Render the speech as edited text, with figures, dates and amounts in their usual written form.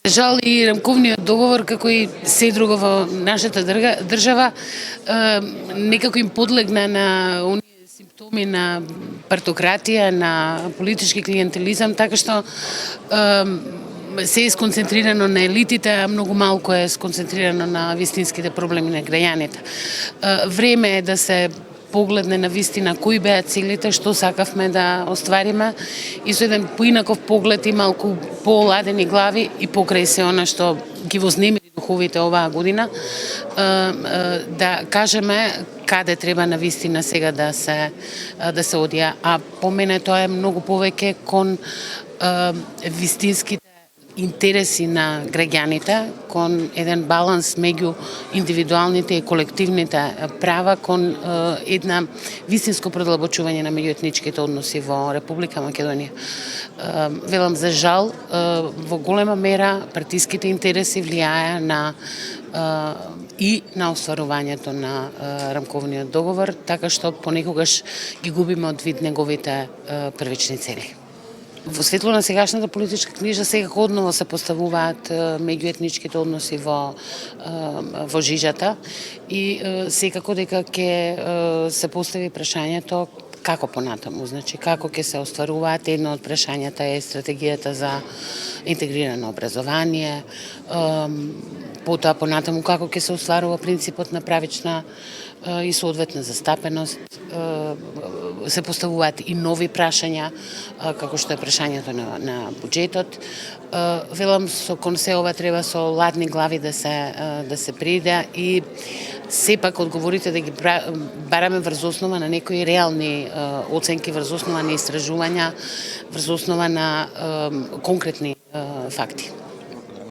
Жал и рамковниот договор, како и се друго во нашата држава, некако им подлегна на оние симптоми на партократија, на политички клиентелизам, така што се е сконцентрирано на елитите, а многу малку е сконцентрирано на вистинските проблеми на граѓаните. Време е да се погледне на вистина кои беа целите, што сакавме да оствариме и со еден поинаков поглед и малку поладени глави и покрај се она што ги вознемири духовите оваа година, да кажеме каде треба на вистина сега да се одија. А по мене тоа е многу повеќе кон вистинските интереси на граѓаните, кон еден баланс меѓу индивидуалните и колективните права, кон една вистинско продлабочување на меѓуетничките односи во Република Македонија. Велам за жал, во голема мера партиските интереси влијаја на и на остварувањето на рамковниот договор, така што понекогаш ги губиме од вид неговите првични цели. Во светло на сегашната политичка криза секако одново се поставуваат меѓуетничките односи во жижата и секако дека ќе се постави прашањето како понатаму, значи како ќе се остваруваат. Едно од прашањата е стратегијата за интегрирано образование, потоа понатаму како ќе се остварува принципот на правична и соодветна застапеност. Се поставуваат и нови прашања, како што е прашањето на буџетот. Велам, кон се ова треба со ладни глави да се приде и сепак одговорите да ги бараме врз основа на некои реални оценки, врз основа на истражувања, врз основа на конкретни факти.